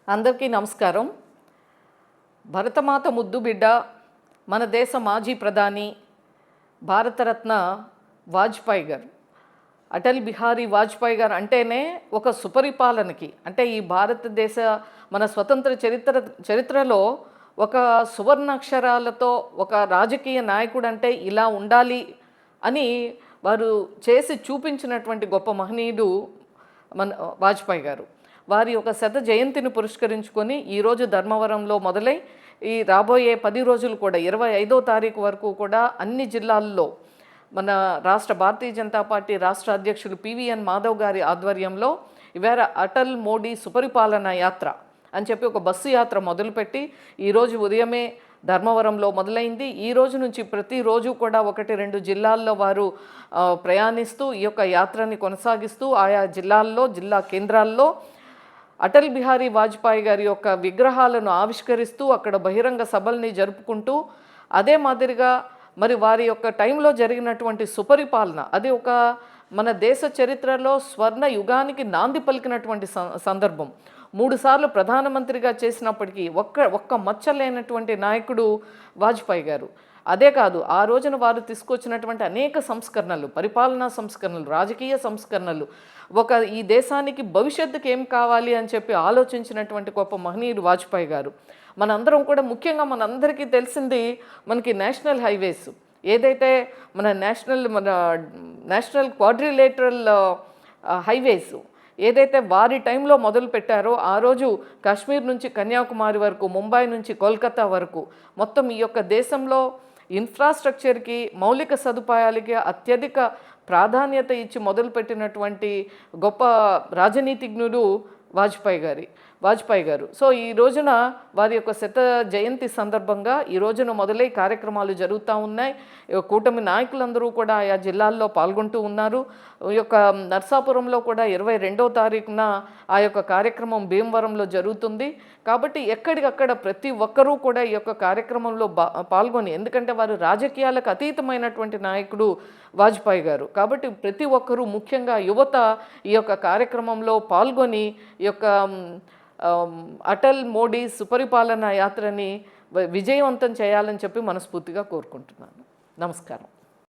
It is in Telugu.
అందరికీ నమస్కారం. భరతమాత ముద్దు బిడ్డ, మన దేశ మాజీ ప్రధాని భారతరత్న వాజ్పేయి గారు, అటల్ బిహారీ వాజ్పేయి గారు అంటేనే ఒక సుపరిపాలనకి, అంటే ఈ భారతదేశ మన స్వతంత్ర చరిత్రలో ఒక సువర్ణాక్షరాలతో ఒక రాజకీయ నాయకుడు అంటే ఇలా ఉండాలి అని వారు చేసి చూపించినటువంటి గొప్ప మహనీయుడు మన వాజ్పేయి గారు. వారి ఒక శత జయంతిని పురస్కరించుకొని ఈరోజు ధర్మవరంలో మొదలై ఈ రాబోయే 10 రోజులు కూడా 25వ తారీఖు వరకు కూడా అన్ని జిల్లాల్లో మన రాష్ట్ర భారతీయ జనతా పార్టీ రాష్ట్ర అధ్యక్షులు పివిఎన్ మాధవ్ గారి ఆధ్వర్యంలో ఇవాళ అటల్ మోడీ సుపరిపాలన యాత్ర అని చెప్పి ఒక బస్సు యాత్ర మొదలుపెట్టి ఈరోజు ఉదయమే ధర్మవరంలో మొదలైంది. ఈ రోజు నుంచి ప్రతిరోజు కూడా 1-2 జిల్లాల్లో వారు ప్రయాణిస్తూ ఈ యొక్క యాత్రని కొనసాగిస్తూ ఆయా జిల్లాల్లో, జిల్లా కేంద్రాల్లో అటల్ బిహారీ వాజ్పేయి గారి యొక్క విగ్రహాలను ఆవిష్కరిస్తూ అక్కడ బహిరంగ సభల్ని జరుపుకుంటూ, అదే మాదిరిగా మరి వారి యొక్క టైంలో జరిగినటువంటి సుపరిపాలన, అది ఒక మన దేశ చరిత్రలో స్వర్ణ యుగానికి నాంది పలికినటువంటి సందర్భం. 3 సార్లు ప్రధానమంత్రిగా చేసినప్పటికీ ఒక్క మచ్చ లేనటువంటి నాయకుడు వాజ్పేయి గారు. అదే కాదు, ఆ రోజున వారు తీసుకొచ్చినటువంటి అనేక సంస్కరణలు, పరిపాలనా సంస్కరణలు, రాజకీయ సంస్కరణలు, ఈ దేశానికి భవిష్యత్తుకి ఏం కావాలి అని చెప్పి ఆలోచించినటువంటి గొప్ప మహనీయుడు వాజ్పేయి గారు. మనందరం కూడా ముఖ్యంగా మనందరికీ తెలిసింది మనకి నేషనల్ హైవేస్, ఏదైతే మన నేషనల్ క్వాడ్రిలేటరల్ హైవేస్ ఏదైతే వారి టైంలో మొదలు పెట్టారో, ఆ రోజు కాశ్మీర్ నుంచి కన్యాకుమారి వరకు, ముంబై నుంచి కోల్కతా వరకు మొత్తం ఈ యొక్క దేశంలో ఇన్ఫ్రాస్ట్రక్చర్కి, మౌలిక సదుపాయాలకి అత్యధిక ప్రాధాన్యత ఇచ్చి మొదలుపెట్టినటువంటి గొప్ప రాజనీతిజ్ఞుడు వాజ్పేయి గారు. సో ఈ రోజున వారి యొక్క శత జయంతి సందర్భంగా ఈ రోజున మొదలై కార్యక్రమాలు జరుగుతూ ఉన్నాయి. కూటమి నాయకులందరూ కూడా ఆయా జిల్లాల్లో పాల్గొంటూ ఉన్నారు. ఈ యొక్క నర్సాపురంలో కూడా 22వ తారీఖున ఆ యొక్క కార్యక్రమం భీమవరంలో జరుగుతుంది. కాబట్టి ఎక్కడికక్కడ ప్రతి ఒక్కరూ కూడా ఈ యొక్క కార్యక్రమంలో పాల్గొని, ఎందుకంటే వారు రాజకీయాలకు అతీతమైనటువంటి నాయకుడు వాజ్పేయి గారు. కాబట్టి ప్రతి ఒక్కరూ, ముఖ్యంగా యువత ఈ యొక్క కార్యక్రమంలో పాల్గొని ఈ యొక్క అటల్ మోడీ సుపరిపాలన యాత్రని విజయవంతం చేయాలని చెప్పి మనస్ఫూర్తిగా కోరుకుంటున్నాను. నమస్కారం.